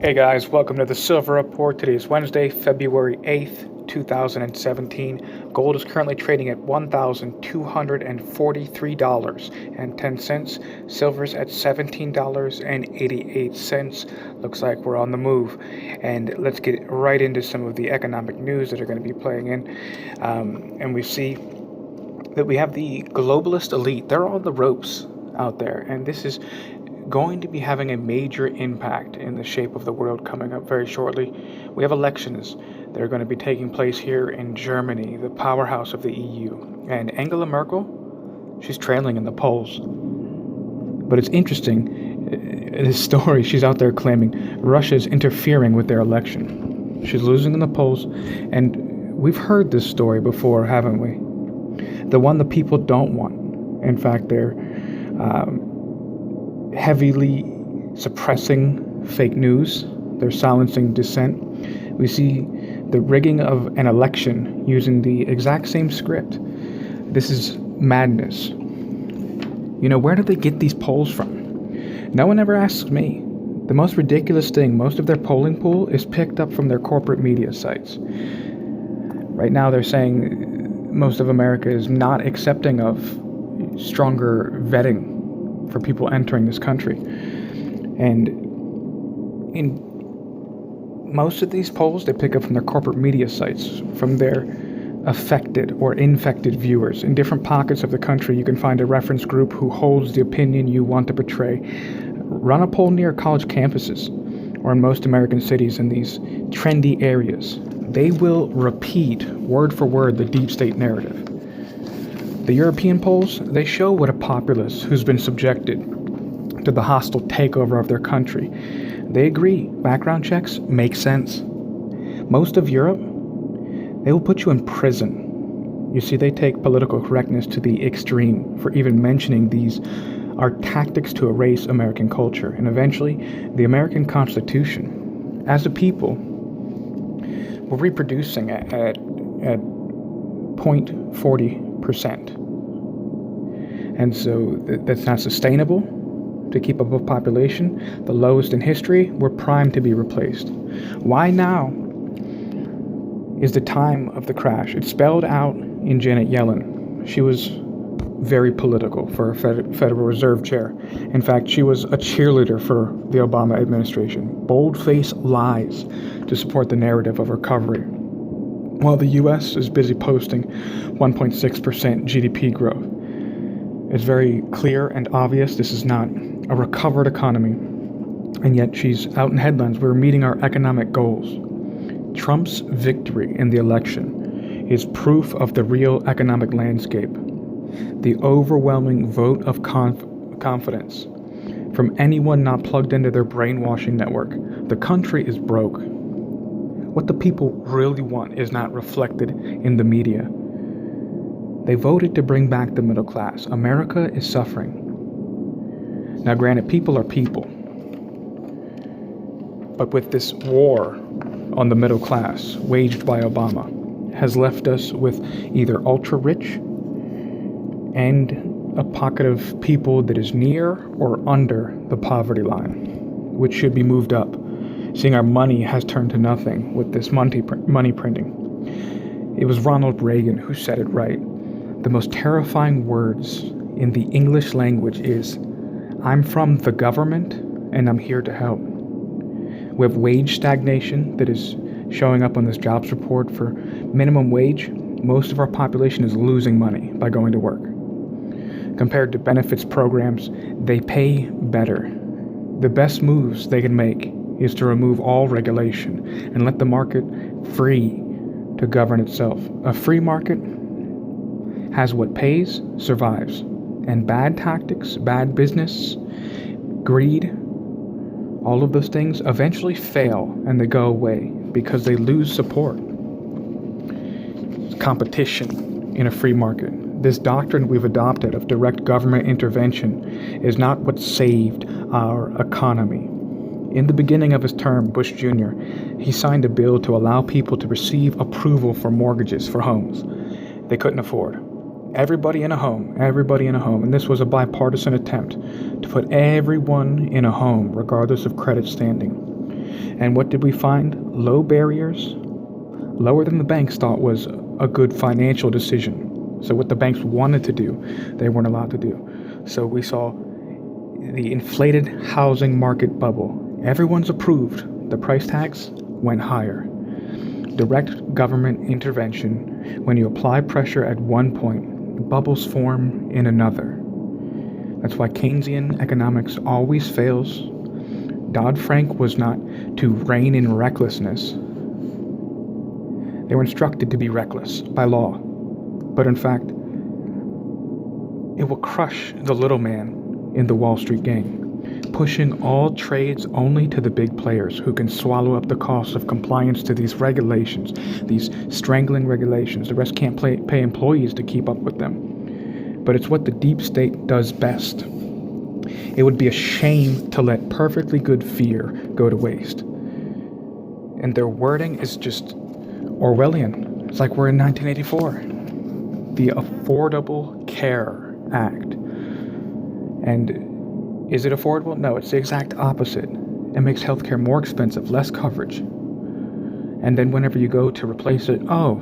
Hey guys, welcome to the Silver Report. Today is Wednesday, February 8th, 2017. Gold is currently trading at $1,243.10. Silver's at $17.88. Looks like we're on the move. And let's get right into some of the economic news that are going to be playing in. And we see that we have the globalist elite. They're on the ropes out there. And this is going to be having a major impact in the shape of the world coming up very shortly. We have elections that are going to be taking place here in Germany, the powerhouse of the EU. And Angela Merkel, she's trailing in the polls. But it's interesting, this story, she's out there claiming Russia's interfering with their election. She's losing in the polls, and we've heard this story before, haven't we? The one the people don't want. In fact, they're heavily suppressing fake news. They're silencing dissent. We see the rigging of an election using the exact same script. This is madness. You know, where do they get these polls from? No one ever asks me. The most ridiculous thing, most of their polling pool is picked up from their corporate media sites. Right now they're saying most of America is not accepting of stronger vetting for people entering this country. And in most of these polls, they pick up from their corporate media sites, from their affected or infected viewers. In different pockets of the country, you can find a reference group who holds the opinion you want to portray. Run a poll near college campuses or in most American cities in these trendy areas. They will repeat word for word the deep state narrative. The European polls, they show what a populace who's been subjected to the hostile takeover of their country. They agree. Background checks make sense. Most of Europe, they will put you in prison. You see, they take political correctness to the extreme for even mentioning these are tactics to erase American culture. And eventually, the American Constitution, as a people, we're reproducing at 0.40%. And so that's not sustainable to keep up with population. The lowest in history, we're primed to be replaced. Why now is the time of the crash? It's spelled out in Janet Yellen. She was very political for a Federal Reserve chair. In fact, she was a cheerleader for the Obama administration. Bold-faced lies to support the narrative of recovery. While the U.S. is busy posting 1.6% GDP growth. It's very clear and obvious this is not a recovered economy, and yet she's out in headlines. We're meeting our economic goals. Trump's victory in the election is proof of the real economic landscape. The overwhelming vote of confidence from anyone not plugged into their brainwashing network. The country is broke. What the people really want is not reflected in the media. They voted to bring back the middle class. America is suffering. Now, granted, people are people. But with this war on the middle class waged by Obama has left us with either ultra-rich and a pocket of people that is near or under the poverty line, which should be moved up, seeing our money has turned to nothing with this money printing. It was Ronald Reagan who said it right. The most terrifying words in the English language is, I'm from the government and I'm here to help. We have wage stagnation that is showing up on this jobs report for minimum wage. Most of our population is losing money by going to work. Compared to benefits programs, they pay better. The best moves they can make is to remove all regulation and let the market free to govern itself. A free market has what pays, survives. And bad tactics, bad business, greed, all of those things eventually fail and they go away because they lose support. Competition in a free market. This doctrine we've adopted of direct government intervention is not what saved our economy. In the beginning of his term, Bush Jr., he signed a bill to allow people to receive approval for mortgages for homes they couldn't afford. Everybody in a home, and this was a bipartisan attempt to put everyone in a home, regardless of credit standing. And what did we find? Low barriers, lower than the banks thought was a good financial decision. So what the banks wanted to do, they weren't allowed to do. So we saw the inflated housing market bubble. Everyone's approved. The price tags went higher. Direct government intervention. When you apply pressure at one point, bubbles form in another. That's why Keynesian economics always fails. Dodd-Frank was not to rein in recklessness. They were instructed to be reckless by law. But in fact, it will crush the little man in the Wall Street gang, pushing all trades only to the big players who can swallow up the cost of compliance to these regulations, these strangling regulations. The rest can't pay employees to keep up with them. But it's what the deep state does best. It would be a shame to let perfectly good fear go to waste. And their wording is just Orwellian. It's like we're in 1984. The Affordable Care Act. And is it affordable? No, it's the exact opposite. It makes healthcare more expensive, less coverage. And then whenever you go to replace it, oh,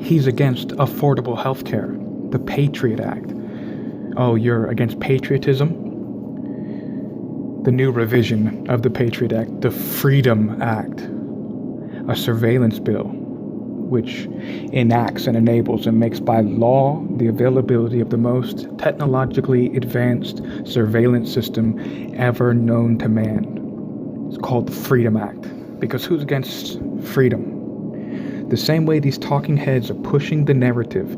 he's against affordable healthcare. The Patriot Act. Oh, you're against patriotism? The new revision of the Patriot Act, the Freedom Act, a surveillance bill which enacts and enables and makes by law the availability of the most technologically advanced surveillance system ever known to man. It's called the Freedom Act, because who's against freedom? The same way these talking heads are pushing the narrative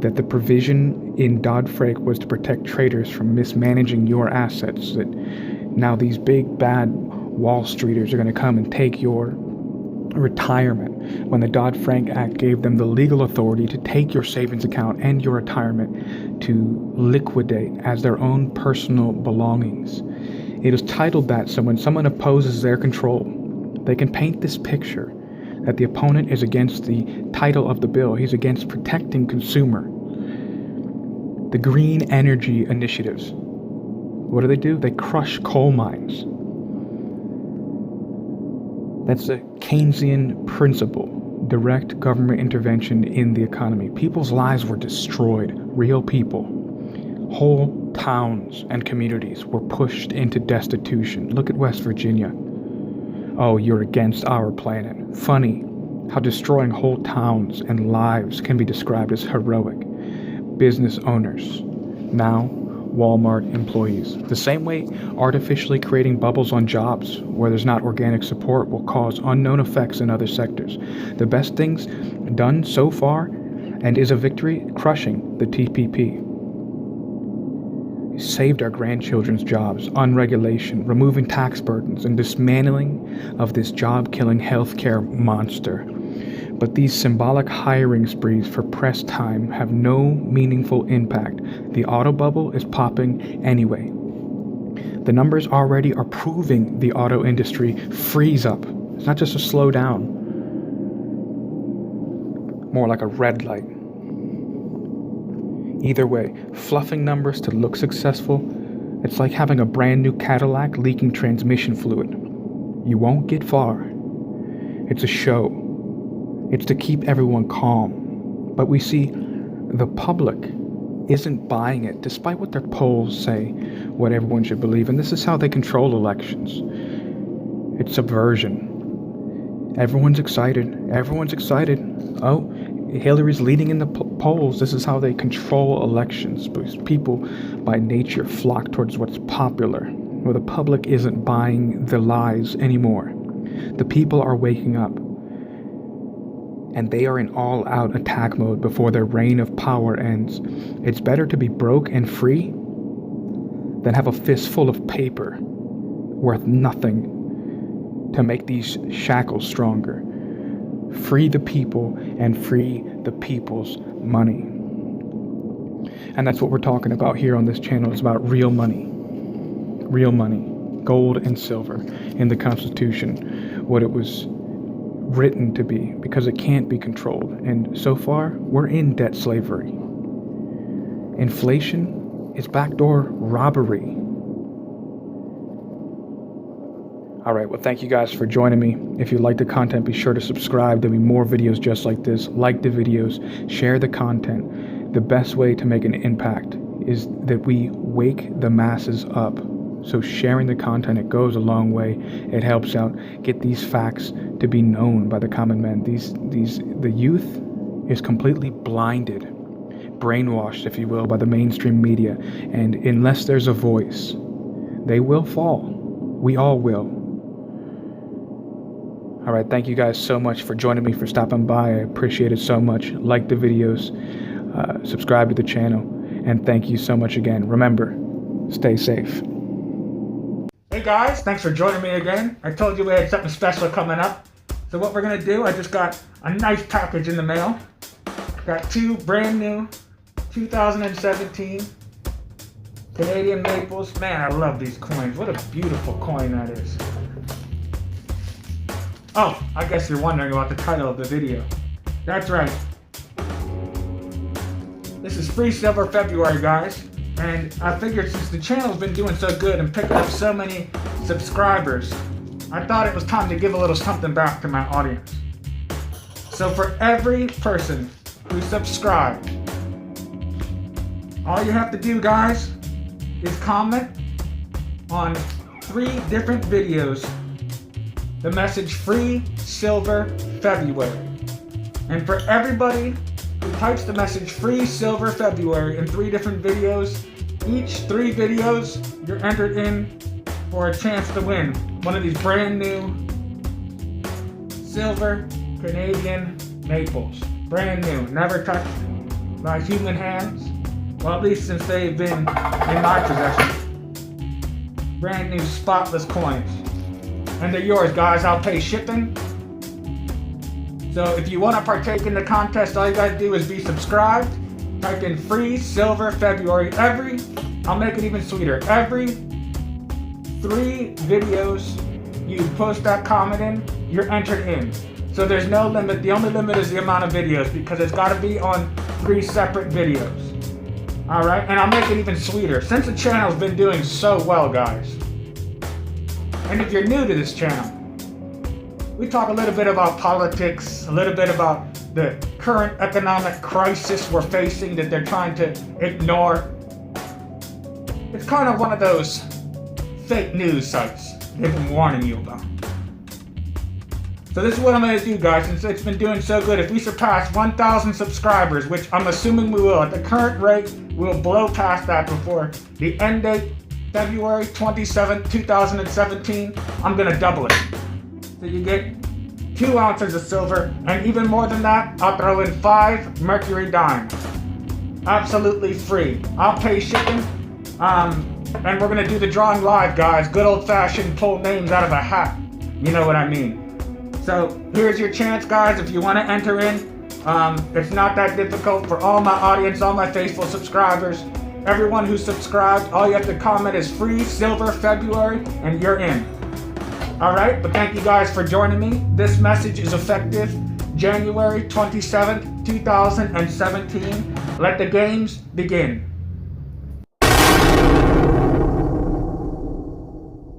that the provision in Dodd-Frank was to protect traders from mismanaging your assets, that now these big bad Wall Streeters are going to come and take your retirement, when the Dodd-Frank Act gave them the legal authority to take your savings account and your retirement to liquidate as their own personal belongings. It is titled that so when someone opposes their control, they can paint this picture that the opponent is against the title of the bill. He's against protecting consumer. The green energy initiatives. What do? They crush coal mines. That's a Keynesian principle, direct government intervention in the economy. People's lives were destroyed, real people. Whole towns and communities were pushed into destitution. Look at West Virginia. Oh, you're against our planet. Funny how destroying whole towns and lives can be described as heroic. Business owners, now Walmart employees. The same way artificially creating bubbles on jobs where there's not organic support will cause unknown effects in other sectors. The best things done so far, and is a victory, crushing the TPP. Saved our grandchildren's jobs, unregulation, removing tax burdens, and dismantling of this job-killing healthcare monster. But these symbolic hiring sprees for press time have no meaningful impact. The auto bubble is popping anyway. The numbers already are proving the auto industry freeze up. It's not just a slow down, more like a red light. Either way, fluffing numbers to look successful, it's like having a brand new Cadillac leaking transmission fluid. You won't get far. It's a show. It's to keep everyone calm. But we see the public isn't buying it, despite what their polls say, what everyone should believe. And this is how they control elections. It's subversion. Everyone's excited. Everyone's excited. Oh, Hillary's leading in the polls. This is how they control elections, because people by nature flock towards what's popular, where the public isn't buying the lies anymore. The people are waking up, and they are in all-out attack mode before their reign of power ends. It's better to be broke and free than have a fistful of paper worth nothing to make these shackles stronger. Free the people and free the people's money. And that's what we're talking about here on this channel. It's about real money. Real money. Gold and silver in the Constitution. What it was written to be, because it can't be controlled. And so far, we're in debt slavery. Inflation is backdoor robbery. All right, well, thank you guys for joining me. If you like the content, be sure to subscribe. There'll be more videos just like this. Like the videos, share the content. The best way to make an impact is that we wake the masses up. So sharing the content, it goes a long way. It helps out get these facts to be known by the common man. The youth is completely blinded, brainwashed, if you will, by the mainstream media. And unless there's a voice, they will fall. We all will. All right, thank you guys so much for joining me, for stopping by. I appreciate it so much. Like the videos, subscribe to the channel, and thank you so much again. Remember, stay safe. Hey guys, thanks for joining me again. I told you we had something special coming up. So what we're gonna do, I just got a nice package in the mail. Got 2 brand new 2017 Canadian maples. Man, I love these coins. What a beautiful coin that is. Oh, I guess you're wondering about the title of the video. That's right. This is Free Silver February, guys. And I figured since the channel's been doing so good and picking up so many subscribers, I thought it was time to give a little something back to my audience. So for every person who subscribed, all you have to do, guys, is comment on 3 different videos the message Free Silver February. And for everybody who types the message Free Silver February in 3 different videos, each 3 videos, you're entered in for a chance to win one of these brand new silver Canadian maples. Brand new, never touched by human hands. Well, at least since they've been in my possession. Brand new spotless coins. And they're yours, guys. I'll pay shipping. So if you want to partake in the contest, all you gotta do is be subscribed. Type in Free Silver February. I'll make it even sweeter. Every 3 videos you post that comment in, you're entered in. So there's no limit. The only limit is the amount of videos, because it's gotta be on 3 separate videos. All right, and I'll make it even sweeter. Since the channel's been doing so well, guys. And if you're new to this channel, we talk a little bit about politics, a little bit about the current economic crisis we're facing that they're trying to ignore. It's kind of one of those fake news sites they've been warning you about. So this is what I'm going to do, guys, since it's been doing so good. If we surpass 1,000 subscribers, which I'm assuming we will, at the current rate, we'll blow past that before the end date, February 27th, 2017, I'm gonna double it. So you get 2 ounces of silver, and even more than that, I'll throw in 5 mercury dimes. Absolutely free. I'll pay shipping, and we're gonna do the drawing live, guys. Good old-fashioned pull names out of a hat. You know what I mean. So here's your chance, guys, if you wanna enter in. It's not that difficult for all my audience, all my faithful subscribers. Everyone who subscribed, all you have to comment is Free Silver February, and you're in. All right, but thank you guys for joining me. This message is effective January 27th, 2017. Let the games begin.